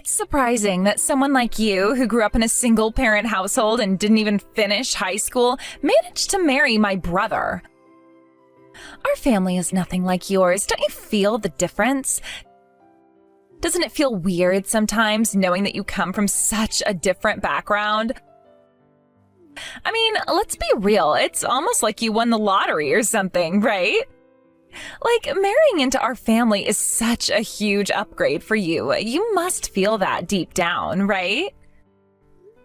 It's surprising that someone like you, who grew up in a single-parent household and didn't even finish high school, managed to marry my brother. Our family is nothing like yours. Don't you feel the difference? Doesn't it feel weird sometimes knowing that you come from such a different background? I mean, let's be real. It's almost like you won the lottery or something, right? Like, marrying into our family is such a huge upgrade for you. You must feel that deep down, right?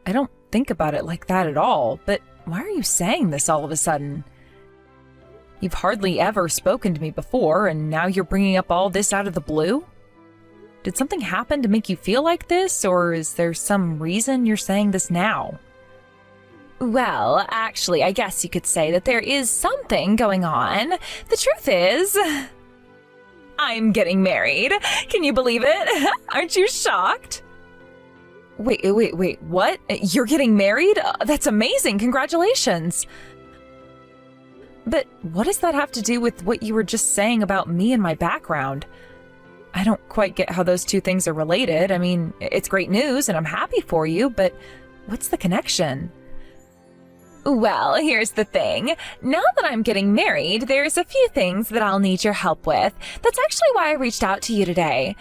I don't think about it like that at all, but why are you saying this all of a sudden? You've hardly ever spoken to me before, and now you're bringing up all this out of the blue? Did something happen to make you feel like this, or is there some reason you're saying this now? Well, actually, I guess you could say that there is something going on. The truth is, I'm getting married. Can you believe it? Aren't you shocked? Wait, what? You're getting married? That's amazing. Congratulations. But what does that have to do with what you were just saying about me and my background? I don't quite get how those two things are related. I mean, it's great news and I'm happy for you, but what's the connection? Well, here's the thing. Now that I'm getting married, there's a few things that I'll need your help with. That's actually why I reached out to you today.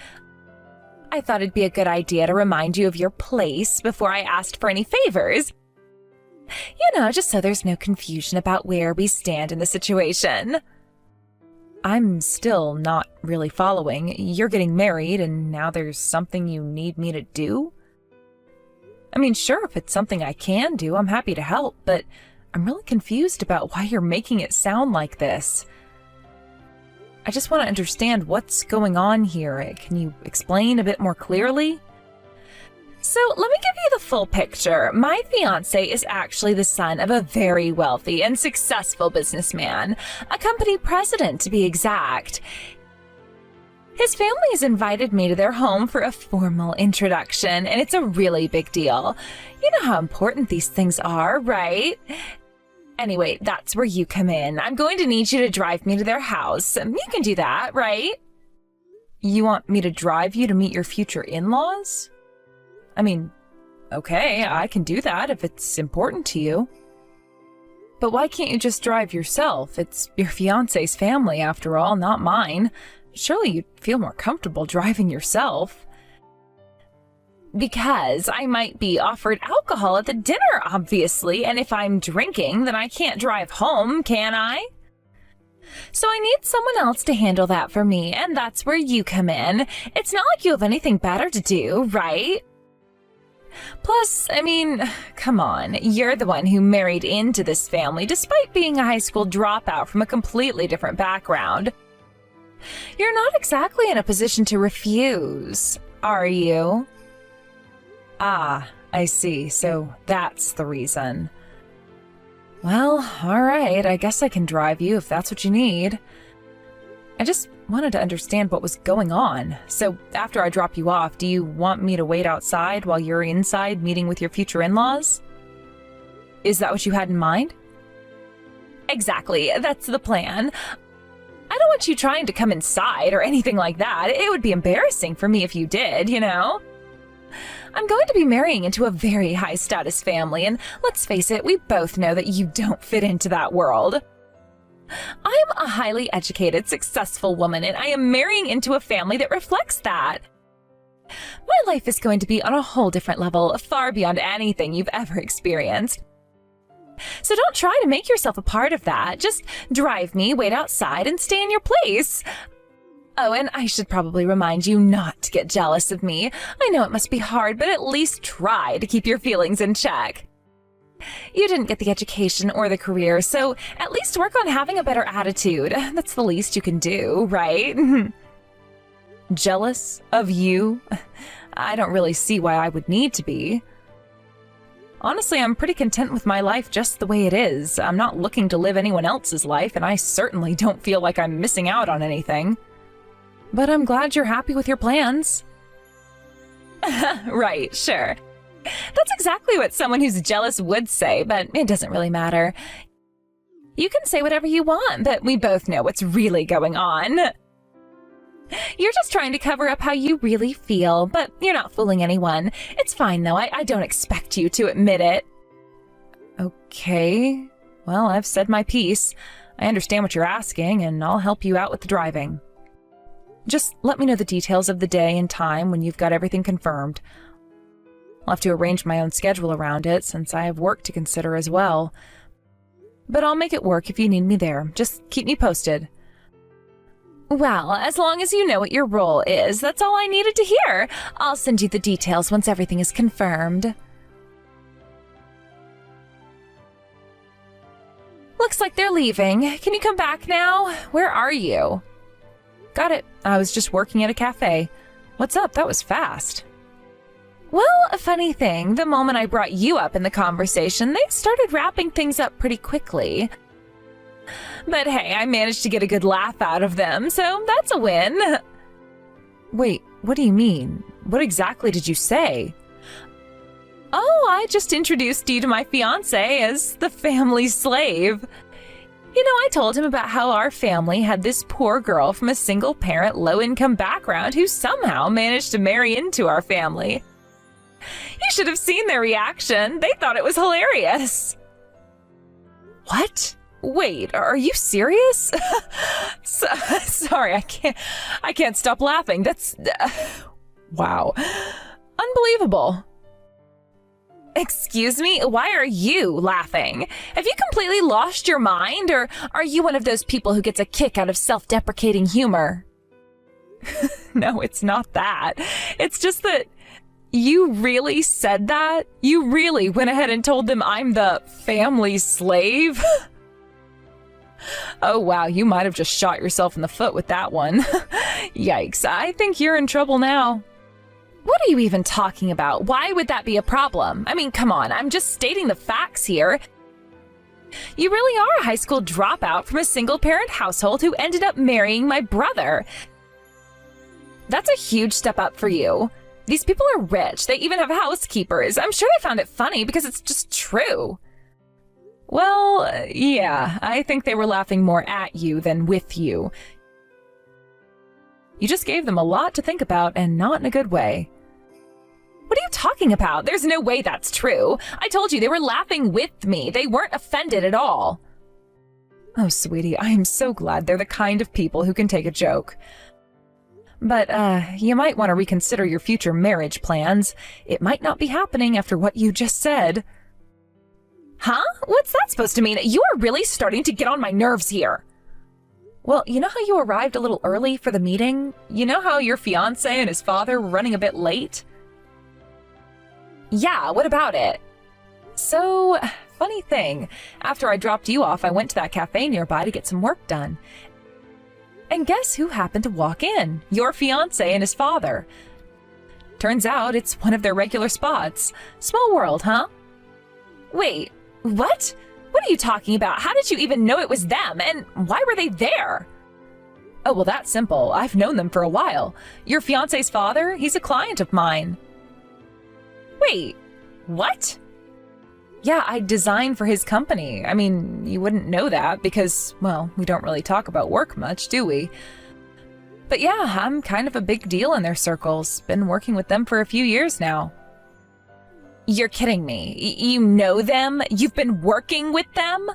I thought it'd be a good idea to remind you of your place before I asked for any favors. You know, just so there's no confusion about where we stand in the situation. I'm still not really following. You're getting married and now there's something you need me to do? I mean, sure, if it's something I can do, I'm happy to help, but I'm really confused about why you're making it sound like this. I just want to understand what's going on here. Can you explain a bit more clearly? So let me give you the full picture. My fiancé is actually the son of a very wealthy and successful businessman, a company president to be exact. His family has invited me to their home for a formal introduction, and it's a really big deal. You know how important these things are, right? Anyway, that's where you come in. I'm going to need you to drive me to their house. You can do that, right? You want me to drive you to meet your future in-laws? I mean, okay, I can do that if it's important to you. But why can't you just drive yourself? It's your fiancé's family, after all, not mine. Surely you'd feel more comfortable driving yourself. Because I might be offered alcohol at the dinner, obviously, and if I'm drinking, then I can't drive home, can I? So I need someone else to handle that for me, and that's where you come in. It's not like you have anything better to do, right? Plus, I mean, come on, you're the one who married into this family despite being a high school dropout from a completely different background. You're not exactly in a position to refuse, are you? Ah, I see. So that's the reason. Well, all right. I guess I can drive you if that's what you need. I just wanted to understand what was going on. So after I drop you off, do you want me to wait outside while you're inside meeting with your future in-laws? Is that what you had in mind? Exactly. That's the plan. I don't want you trying to come inside or anything like that. It would be embarrassing for me if you did, you know? I'm going to be marrying into a very high-status family, and let's face it, we both know that you don't fit into that world. I'm a highly educated, successful woman, and I am marrying into a family that reflects that. My life is going to be on a whole different level, far beyond anything you've ever experienced. So don't try to make yourself a part of that. Just drive me, wait outside, and stay in your place. Oh, and I should probably remind you not to get jealous of me. I know it must be hard, but at least try to keep your feelings in check. You didn't get the education or the career, so at least work on having a better attitude. That's the least you can do, right? Jealous of you? I don't really see why I would need to be. Honestly, I'm pretty content with my life just the way it is. I'm not looking to live anyone else's life, and I certainly don't feel like I'm missing out on anything. But I'm glad you're happy with your plans. Right, sure. That's exactly what someone who's jealous would say, but it doesn't really matter. You can say whatever you want, but we both know what's really going on. You're just trying to cover up how you really feel, but you're not fooling anyone. It's fine, though. I don't expect you to admit it. Okay. Well, I've said my piece. I understand what you're asking, and I'll help you out with the driving. Just let me know the details of the day and time when you've got everything confirmed. I'll have to arrange my own schedule around it, since I have work to consider as well. But I'll make it work if you need me there. Just keep me posted. Well, as long as you know what your role is, that's all I needed to hear. I'll send you the details once everything is confirmed. Looks like they're leaving. Can you come back now? Where are you? Got it. I was just working at a cafe. What's up? That was fast. Well, a funny thing, the moment I brought you up in the conversation, they started wrapping things up pretty quickly. But hey, I managed to get a good laugh out of them, so that's a win. Wait, what do you mean? What exactly did you say? Oh, I just introduced you to my fiancé as the family slave. You know, I told him about how our family had this poor girl from a single-parent, low-income background who somehow managed to marry into our family. You should have seen their reaction. They thought it was hilarious. What? Wait, are you serious? Sorry, I can't stop laughing. That's... wow. Unbelievable. Excuse me? Why are you laughing? Have you completely lost your mind, or are you one of those people who gets a kick out of self-deprecating humor? No, it's not that. It's just that you really said that? You really went ahead and told them I'm the family slave? Oh wow, you might have just shot yourself in the foot with that one. Yikes, I think you're in trouble now. What are you even talking about? Why would that be a problem? I mean, come on, I'm just stating the facts here. You really are a high school dropout from a single-parent household who ended up marrying my brother. That's a huge step up for you. These people are rich. They even have housekeepers. I'm sure they found it funny because it's just true. Well, yeah, I think they were laughing more at you than with you. You just gave them a lot to think about, and not in a good way. What are you talking about? There's no way that's true. I told you they were laughing with me. They weren't offended at all. Oh, sweetie, I am so glad they're the kind of people who can take a joke. But, you might want to reconsider your future marriage plans. It might not be happening after what you just said. Huh? What's that supposed to mean? You are really starting to get on my nerves here. Well, you know how you arrived a little early for the meeting? You know how your fiancé and his father were running a bit late? Yeah, what about it? So, funny thing, after I dropped you off, I went to that cafe nearby to get some work done. And guess who happened to walk in? Your fiancé and his father. Turns out it's one of their regular spots. Small world, huh? Wait, what? What are you talking about? How did you even know it was them? And why were they there? Oh, well, that's simple. I've known them for a while. Your fiancé's father, he's a client of mine. Wait, what? Yeah, I design for his company. I mean, you wouldn't know that because, well, we don't really talk about work much, do we? But yeah, I'm kind of a big deal in their circles. Been working with them for a few years now. You're kidding me. You know them? You've been working with them?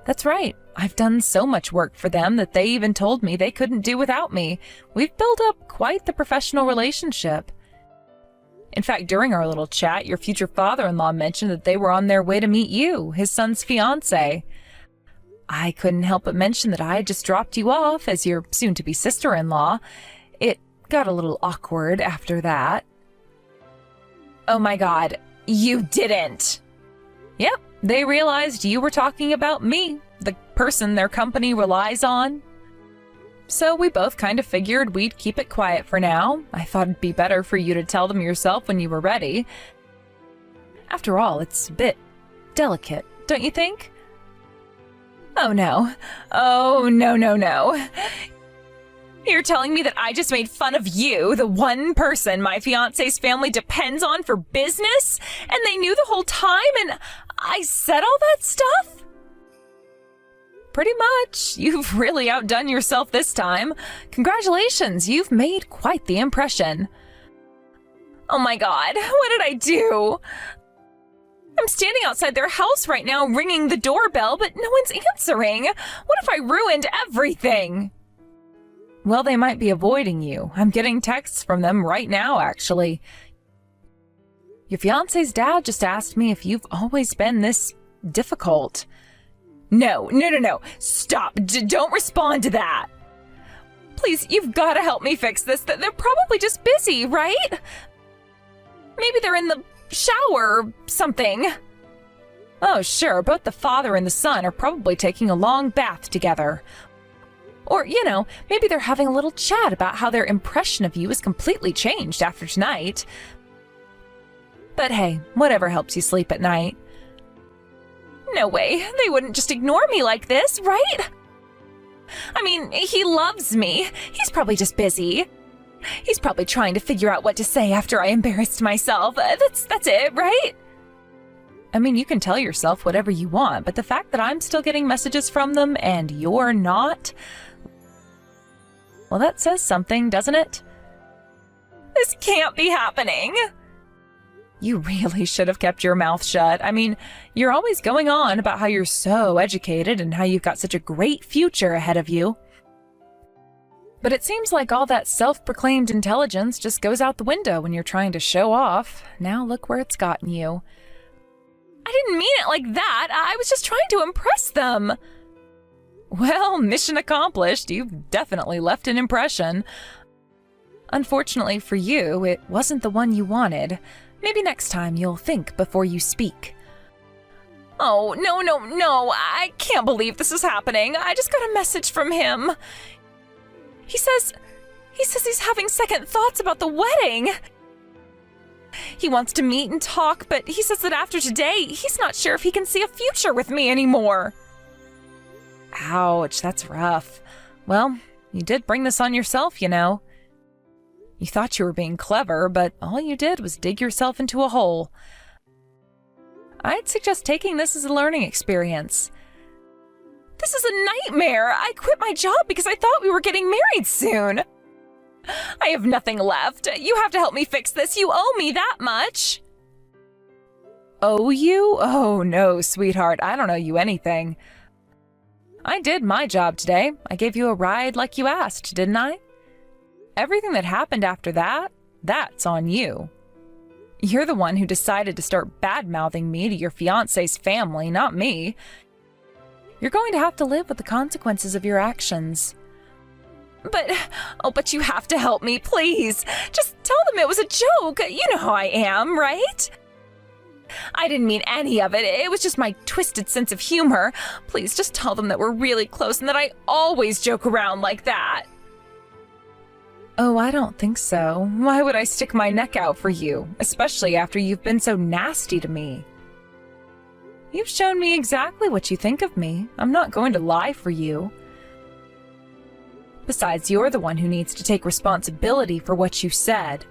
That's right. I've done so much work for them that they even told me they couldn't do without me. We've built up quite the professional relationship. In fact, during our little chat, your future father-in-law mentioned that they were on their way to meet you, his son's fiancé. I couldn't help but mention that I had just dropped you off as your soon-to-be sister-in-law. It got a little awkward after that. Oh my God, you didn't! Yep, they realized you were talking about me, the person their company relies on. So we both kind of figured we'd keep it quiet for now. I thought it'd be better for you to tell them yourself when you were ready. After all, it's a bit delicate, don't you think? Oh no. Oh no. You're telling me that I just made fun of you, the one person my fiancé's family depends on for business, and they knew the whole time, and I said all that stuff? pretty much. You've really outdone yourself this time. Congratulations, you've made quite the impression. Oh my God, what did I do? I'm standing outside their house right now ringing the doorbell, but no one's answering. What if I ruined everything? Well, they might be avoiding you. I'm getting texts from them right now, actually. Your fiancé's dad just asked me if you've always been this difficult. No. Stop. Don't respond to that. Please, you've got to help me fix this. They're probably just busy, right? Maybe they're in the shower or something. Oh, sure, both the father and the son are probably taking a long bath together. Or, maybe they're having a little chat about how their impression of you is completely changed after tonight. But hey, whatever helps you sleep at night. No way, they wouldn't just ignore me like this, right? I mean, he loves me. He's probably just busy. He's probably trying to figure out what to say after I embarrassed myself. That's it, right? I mean, you can tell yourself whatever you want, but the fact that I'm still getting messages from them and you're not, well, that says something, doesn't it? This can't be happening. You really should have kept your mouth shut. I mean, you're always going on about how you're so educated and how you've got such a great future ahead of you. But it seems like all that self-proclaimed intelligence just goes out the window when you're trying to show off. Now look where it's gotten you. I didn't mean it like that. I was just trying to impress them. Well, mission accomplished. You've definitely left an impression. Unfortunately for you, it wasn't the one you wanted. Maybe next time you'll think before you speak. Oh, no. I can't believe this is happening. I just got a message from him. He says he's having second thoughts about the wedding. He wants to meet and talk, but he says that after today, he's not sure if he can see a future with me anymore. Ouch, that's rough. Well, you did bring this on yourself, You thought you were being clever, but all you did was dig yourself into a hole. I'd suggest taking this as a learning experience. This is a nightmare. I quit my job because I thought we were getting married soon. I have nothing left. You have to help me fix this. You owe me that much. Owe you? Oh, no, sweetheart. I don't owe you anything. I did my job today. I gave you a ride like you asked, didn't I? Everything that happened after that, that's on you. You're the one who decided to start bad-mouthing me to your fiancé's family, not me. You're going to have to live with the consequences of your actions. But you have to help me, please. Just tell them it was a joke. You know how I am, right? I didn't mean any of it. It was just my twisted sense of humor. Please just tell them that we're really close and that I always joke around like that. Oh, I don't think so. Why would I stick my neck out for you, especially after you've been so nasty to me? You've shown me exactly what you think of me. I'm not going to lie for you. Besides, you're the one who needs to take responsibility for what you said.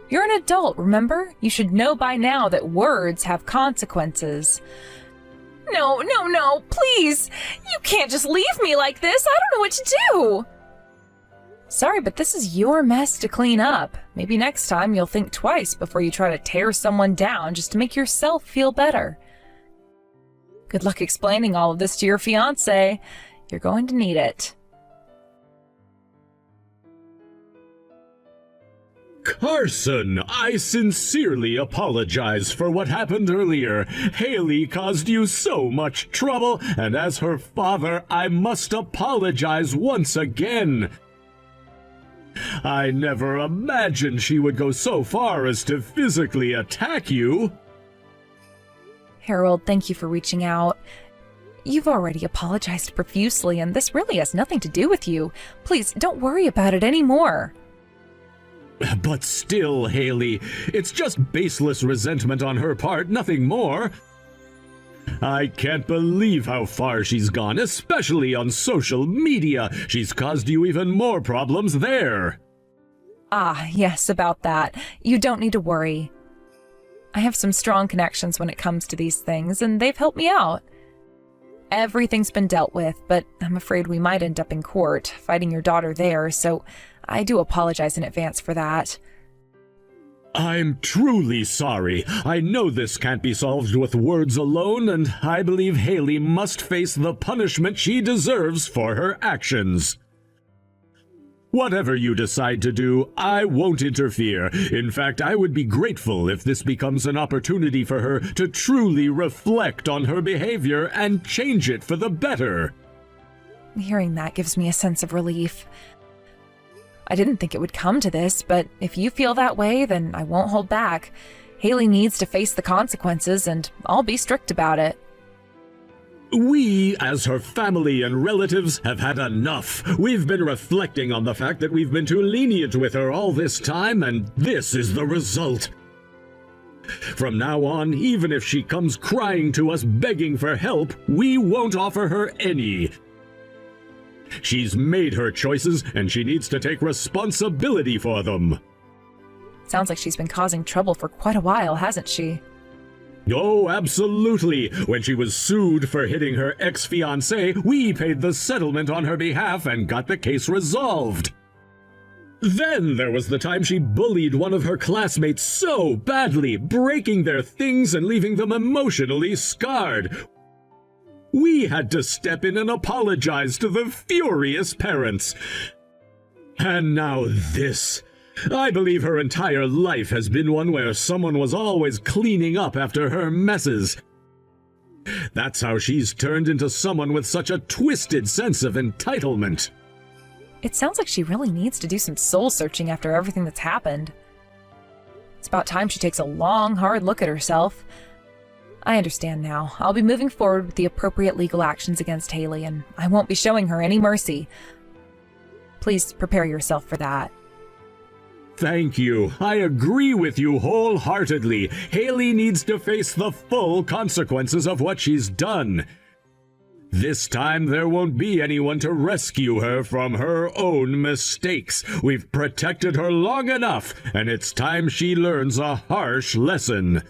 You're an adult, remember? You should know by now that words have consequences. No, please! You can't just leave me like this! I don't know what to do! Sorry, but this is your mess to clean up. Maybe next time you'll think twice before you try to tear someone down just to make yourself feel better. Good luck explaining all of this to your fiancé. You're going to need it. Carson, I sincerely apologize for what happened earlier. Haley caused you so much trouble, and as her father, I must apologize once again. I never imagined she would go so far as to physically attack you. Harold, thank you for reaching out. You've already apologized profusely, and this really has nothing to do with you. Please, don't worry about it anymore. But still, Haley, it's just baseless resentment on her part, nothing more. I can't believe how far she's gone, especially on social media. She's caused you even more problems there. Ah, yes, about that. You don't need to worry. I have some strong connections when it comes to these things, and they've helped me out. Everything's been dealt with, but I'm afraid we might end up in court, fighting your daughter there, so I do apologize in advance for that. I'm truly sorry. I know this can't be solved with words alone, and I believe Haley must face the punishment she deserves for her actions. Whatever you decide to do, I won't interfere. In fact, I would be grateful if this becomes an opportunity for her to truly reflect on her behavior and change it for the better. Hearing that gives me a sense of relief. I didn't think it would come to this, but if you feel that way, then I won't hold back. Haley needs to face the consequences, and I'll be strict about it. We, as her family and relatives, have had enough. We've been reflecting on the fact that we've been too lenient with her all this time, and this is the result. From now on, even if she comes crying to us begging for help, we won't offer her any. She's made her choices, and she needs to take responsibility for them. Sounds like she's been causing trouble for quite a while, hasn't she? Oh, absolutely. When she was sued for hitting her ex-fiancé, we paid the settlement on her behalf and got the case resolved. Then there was the time she bullied one of her classmates so badly, breaking their things and leaving them emotionally scarred. We had to step in and apologize to the furious parents. And now this. I believe her entire life has been one where someone was always cleaning up after her messes. That's how she's turned into someone with such a twisted sense of entitlement. It sounds like she really needs to do some soul-searching after everything that's happened. It's about time she takes a long, hard look at herself. I understand now. I'll be moving forward with the appropriate legal actions against Haley, and I won't be showing her any mercy. Please prepare yourself for that. Thank you. I agree with you wholeheartedly. Haley needs to face the full consequences of what she's done. This time there won't be anyone to rescue her from her own mistakes. We've protected her long enough, and it's time she learns a harsh lesson.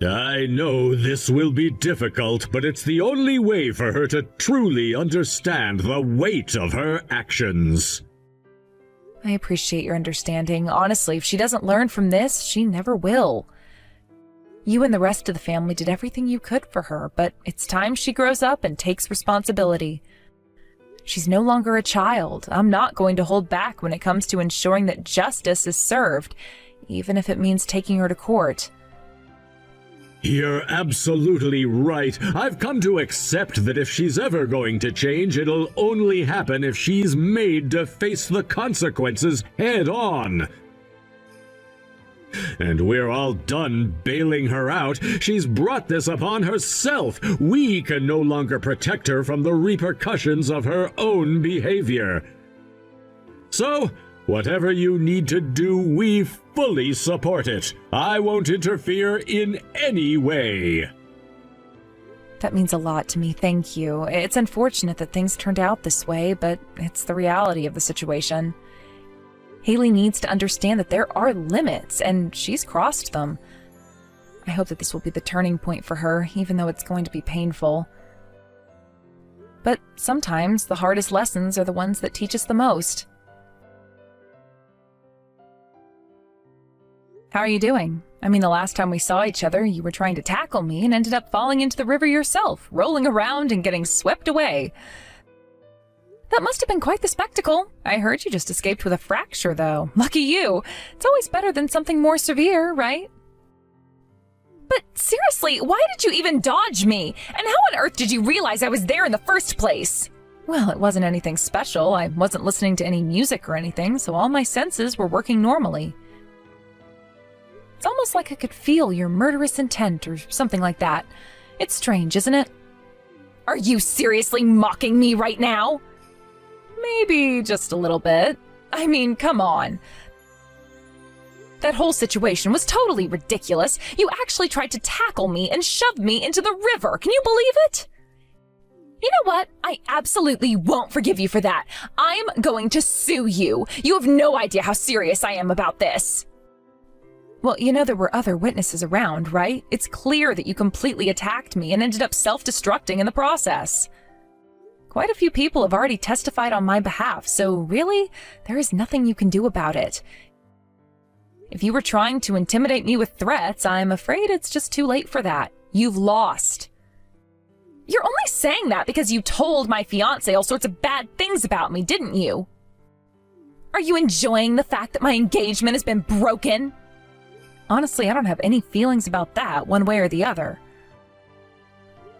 I know this will be difficult, but it's the only way for her to truly understand the weight of her actions. I appreciate your understanding. Honestly, if she doesn't learn from this, she never will. You and the rest of the family did everything you could for her, but it's time she grows up and takes responsibility. She's no longer a child. I'm not going to hold back when it comes to ensuring that justice is served, even if it means taking her to court. You're absolutely right. I've come to accept that if she's ever going to change, it'll only happen if she's made to face the consequences head on. And we're all done bailing her out. She's brought this upon herself. We can no longer protect her from the repercussions of her own behavior. So, whatever you need to do, we fully support it. I won't interfere in any way. That means a lot to me, thank you. It's unfortunate that things turned out this way, but it's the reality of the situation. Haley needs to understand that there are limits, and she's crossed them. I hope that this will be the turning point for her, even though it's going to be painful. But sometimes the hardest lessons are the ones that teach us the most. How are you doing? I mean, the last time we saw each other, you were trying to tackle me and ended up falling into the river yourself, rolling around and getting swept away. That must have been quite the spectacle. I heard you just escaped with a fracture, though. Lucky you. It's always better than something more severe, right? But seriously, why did you even dodge me? And how on earth did you realize I was there in the first place? Well, it wasn't anything special. I wasn't listening to any music or anything, so all my senses were working normally. It's almost like I could feel your murderous intent or something like that. It's strange, isn't it? Are you seriously mocking me right now? Maybe just a little bit. I mean, come on. That whole situation was totally ridiculous. You actually tried to tackle me and shove me into the river. Can you believe it? You know what? I absolutely won't forgive you for that. I'm going to sue you. You have no idea how serious I am about this. Well, you know there were other witnesses around, right? It's clear that you completely attacked me and ended up self-destructing in the process. Quite a few people have already testified on my behalf, so really, there is nothing you can do about it. If you were trying to intimidate me with threats, I'm afraid it's just too late for that. You've lost. You're only saying that because you told my fiancé all sorts of bad things about me, didn't you? Are you enjoying the fact that my engagement has been broken? Honestly, I don't have any feelings about that, one way or the other.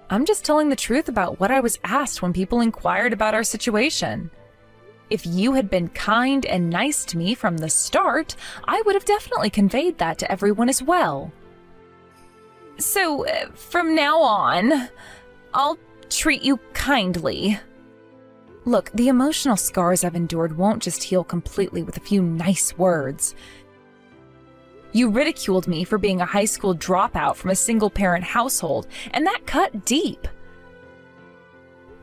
I'm just telling the truth about what I was asked when people inquired about our situation. If you had been kind and nice to me from the start, I would have definitely conveyed that to everyone as well. So, from now on, I'll treat you kindly. Look, the emotional scars I've endured won't just heal completely with a few nice words. You ridiculed me for being a high school dropout from a single-parent household, and that cut deep.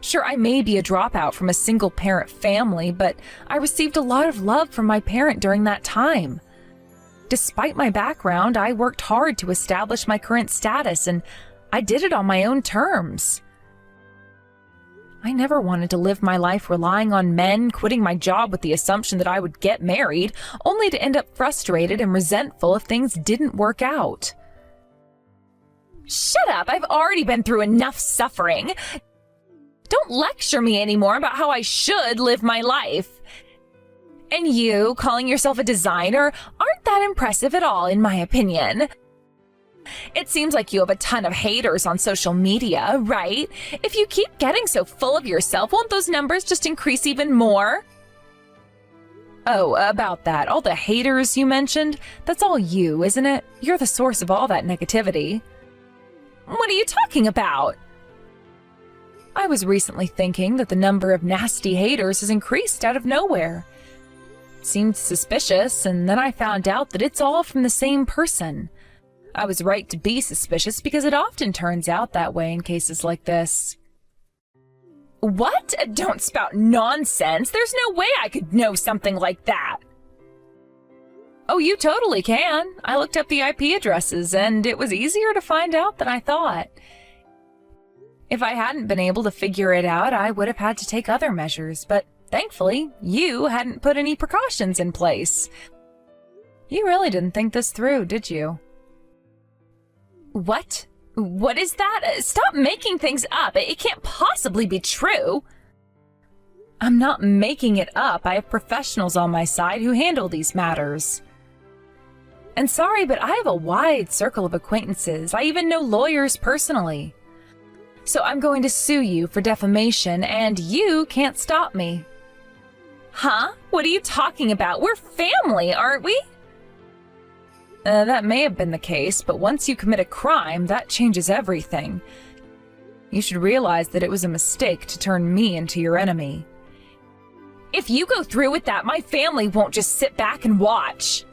Sure, I may be a dropout from a single-parent family, but I received a lot of love from my parent during that time. Despite my background, I worked hard to establish my current status, and I did it on my own terms. I never wanted to live my life relying on men, quitting my job with the assumption that I would get married, only to end up frustrated and resentful if things didn't work out. Shut up! I've already been through enough suffering. Don't lecture me anymore about how I should live my life. And you, calling yourself a designer, aren't that impressive at all, in my opinion. It seems like you have a ton of haters on social media, right? If you keep getting so full of yourself, won't those numbers just increase even more? Oh, about that, all the haters you mentioned, that's all you, isn't it? You're the source of all that negativity. What are you talking about? I was recently thinking that the number of nasty haters has increased out of nowhere. It seemed suspicious, and then I found out that it's all from the same person. I was right to be suspicious because it often turns out that way in cases like this. What? Don't spout nonsense. There's no way I could know something like that. Oh, you totally can. I looked up the IP addresses, and it was easier to find out than I thought. If I hadn't been able to figure it out, I would have had to take other measures, but thankfully, you hadn't put any precautions in place. You really didn't think this through, did you? What? What is that? Stop making things up. It can't possibly be true. I'm not making it up. I have professionals on my side who handle these matters. And sorry, but I have a wide circle of acquaintances. I even know lawyers personally. So I'm going to sue you for defamation, and you can't stop me. Huh? What are you talking about? We're family, aren't we? That may have been the case, but once you commit a crime, that changes everything. You should realize that it was a mistake to turn me into your enemy. If you go through with that, my family won't just sit back and watch.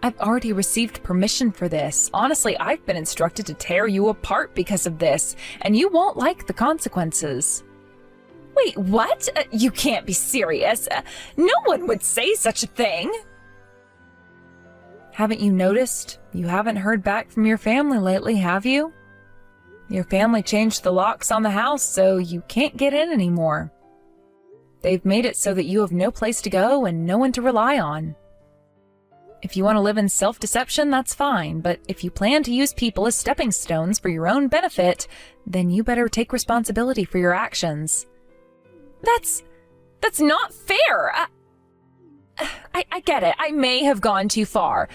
I've already received permission for this. Honestly, I've been instructed to tear you apart because of this, and you won't like the consequences. Wait, what? You can't be serious. No one would say such a thing. Haven't you noticed? You haven't heard back from your family lately, have you? Your family changed the locks on the house, so you can't get in anymore. They've made it so that you have no place to go and no one to rely on. If you want to live in self-deception, that's fine, but if you plan to use people as stepping stones for your own benefit, then you better take responsibility for your actions. That's not fair! I get it. I may have gone too far.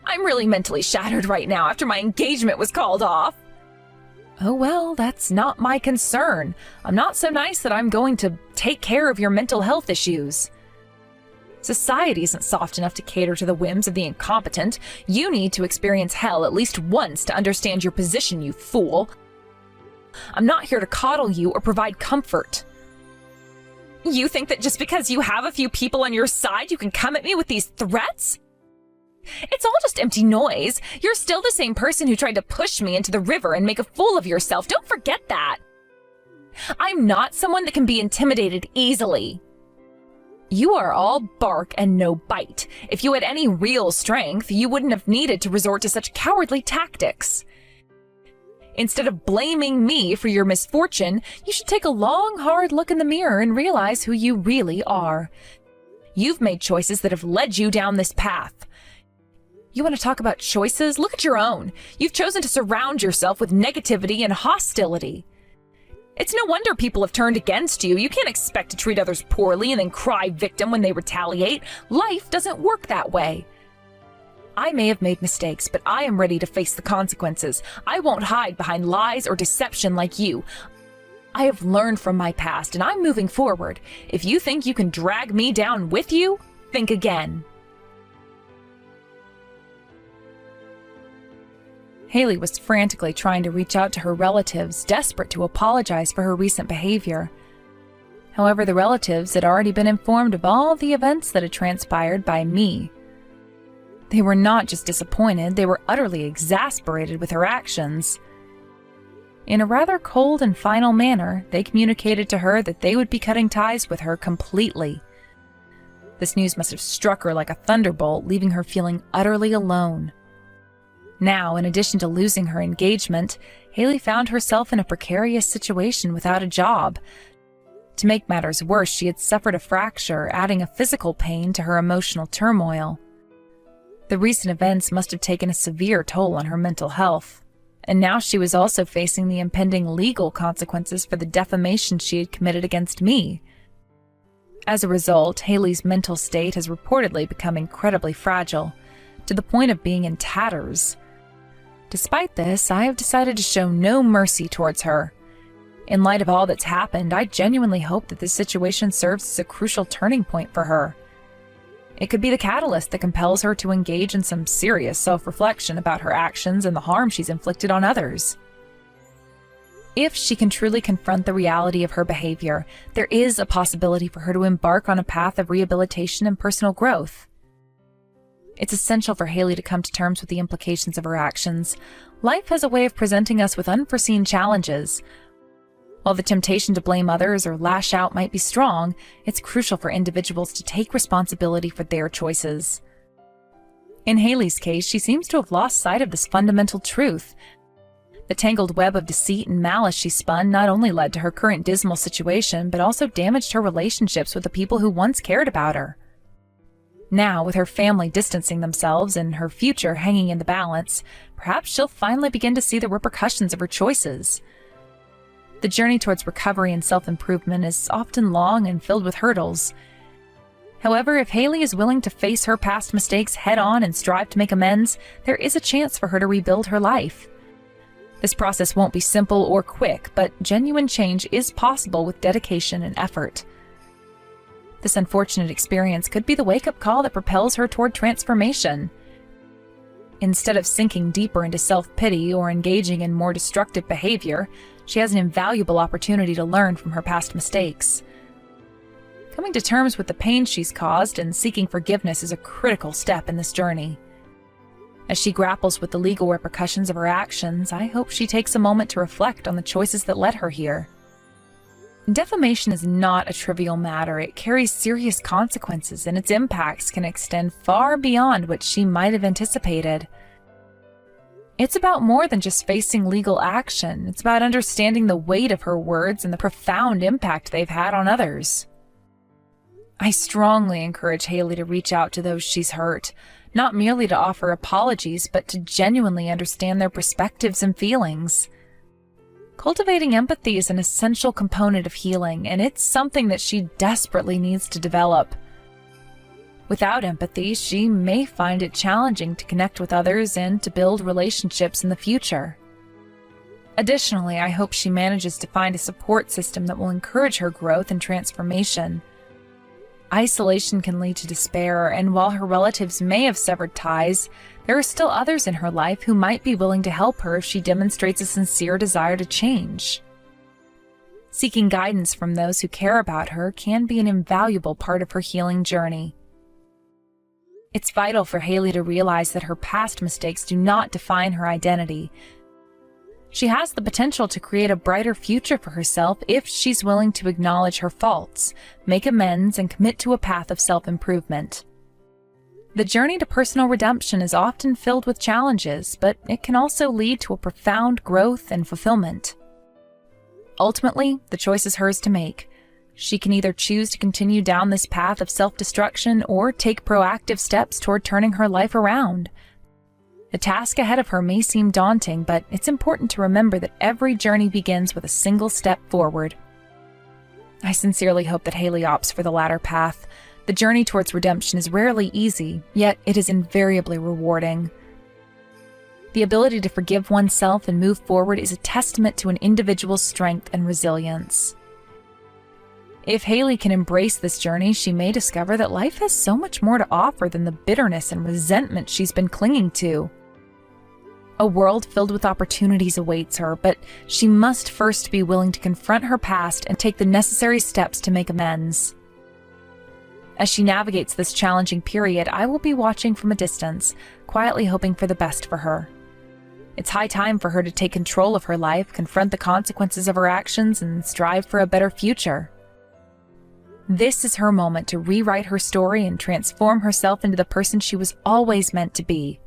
I'm really mentally shattered right now after my engagement was called off. Oh well, that's not my concern. I'm not so nice that I'm going to take care of your mental health issues. Society isn't soft enough to cater to the whims of the incompetent. You need to experience hell at least once to understand your position, you fool. I'm not here to coddle you or provide comfort. You think that just because you have a few people on your side, you can come at me with these threats? It's all just empty noise. You're still the same person who tried to push me into the river and make a fool of yourself. Don't forget that. I'm not someone that can be intimidated easily. You are all bark and no bite. If you had any real strength, you wouldn't have needed to resort to such cowardly tactics. Instead of blaming me for your misfortune, you should take a long, hard look in the mirror and realize who you really are. You've made choices that have led you down this path. You want to talk about choices? Look at your own. You've chosen to surround yourself with negativity and hostility. It's no wonder people have turned against you. You can't expect to treat others poorly and then cry victim when they retaliate. Life doesn't work that way. I may have made mistakes, but I am ready to face the consequences. I won't hide behind lies or deception like you. I have learned from my past, and I'm moving forward. If you think you can drag me down with you, think again. Haley was frantically trying to reach out to her relatives, desperate to apologize for her recent behavior. However, the relatives had already been informed of all the events that had transpired by me. They were not just disappointed, they were utterly exasperated with her actions. In a rather cold and final manner, they communicated to her that they would be cutting ties with her completely. This news must have struck her like a thunderbolt, leaving her feeling utterly alone. Now, in addition to losing her engagement, Haley found herself in a precarious situation without a job. To make matters worse, she had suffered a fracture, adding a physical pain to her emotional turmoil. The recent events must have taken a severe toll on her mental health, and now she was also facing the impending legal consequences for the defamation she had committed against me. As a result, Haley's mental state has reportedly become incredibly fragile, to the point of being in tatters. Despite this, I have decided to show no mercy towards her. In light of all that's happened, I genuinely hope that this situation serves as a crucial turning point for her. It could be the catalyst that compels her to engage in some serious self-reflection about her actions and the harm she's inflicted on others. If she can truly confront the reality of her behavior, there is a possibility for her to embark on a path of rehabilitation and personal growth. It's essential for Haley to come to terms with the implications of her actions. Life has a way of presenting us with unforeseen challenges. While the temptation to blame others or lash out might be strong, it's crucial for individuals to take responsibility for their choices. In Haley's case, she seems to have lost sight of this fundamental truth. The tangled web of deceit and malice she spun not only led to her current dismal situation, but also damaged her relationships with the people who once cared about her. Now, with her family distancing themselves and her future hanging in the balance, perhaps she'll finally begin to see the repercussions of her choices. The journey towards recovery and self-improvement is often long and filled with hurdles. However, if Haley is willing to face her past mistakes head-on and strive to make amends, there is a chance for her to rebuild her life. This process won't be simple or quick, but genuine change is possible with dedication and effort. This unfortunate experience could be the wake-up call that propels her toward transformation. Instead of sinking deeper into self-pity or engaging in more destructive behavior, she has an invaluable opportunity to learn from her past mistakes. Coming to terms with the pain she's caused and seeking forgiveness is a critical step in this journey. As she grapples with the legal repercussions of her actions, I hope she takes a moment to reflect on the choices that led her here. Defamation is not a trivial matter. It carries serious consequences, and its impacts can extend far beyond what she might have anticipated. It's about more than just facing legal action. It's about understanding the weight of her words and the profound impact they've had on others. I strongly encourage Haley to reach out to those she's hurt, not merely to offer apologies, but to genuinely understand their perspectives and feelings. Cultivating empathy is an essential component of healing, and it's something that she desperately needs to develop. Without empathy, she may find it challenging to connect with others and to build relationships in the future. Additionally, I hope she manages to find a support system that will encourage her growth and transformation. Isolation can lead to despair, and while her relatives may have severed ties, there are still others in her life who might be willing to help her if she demonstrates a sincere desire to change. Seeking guidance from those who care about her can be an invaluable part of her healing journey. It's vital for Haley to realize that her past mistakes do not define her identity. She has the potential to create a brighter future for herself if she's willing to acknowledge her faults, make amends, and commit to a path of self-improvement. The journey to personal redemption is often filled with challenges, but it can also lead to a profound growth and fulfillment. Ultimately, the choice is hers to make. She can either choose to continue down this path of self-destruction or take proactive steps toward turning her life around. The task ahead of her may seem daunting, but it's important to remember that every journey begins with a single step forward. I sincerely hope that Haley opts for the latter path. The journey towards redemption is rarely easy, yet it is invariably rewarding. The ability to forgive oneself and move forward is a testament to an individual's strength and resilience. If Haley can embrace this journey, she may discover that life has so much more to offer than the bitterness and resentment she's been clinging to. A world filled with opportunities awaits her, but she must first be willing to confront her past and take the necessary steps to make amends. As she navigates this challenging period, I will be watching from a distance, quietly hoping for the best for her. It's high time for her to take control of her life, confront the consequences of her actions, and strive for a better future. This is her moment to rewrite her story and transform herself into the person she was always meant to be.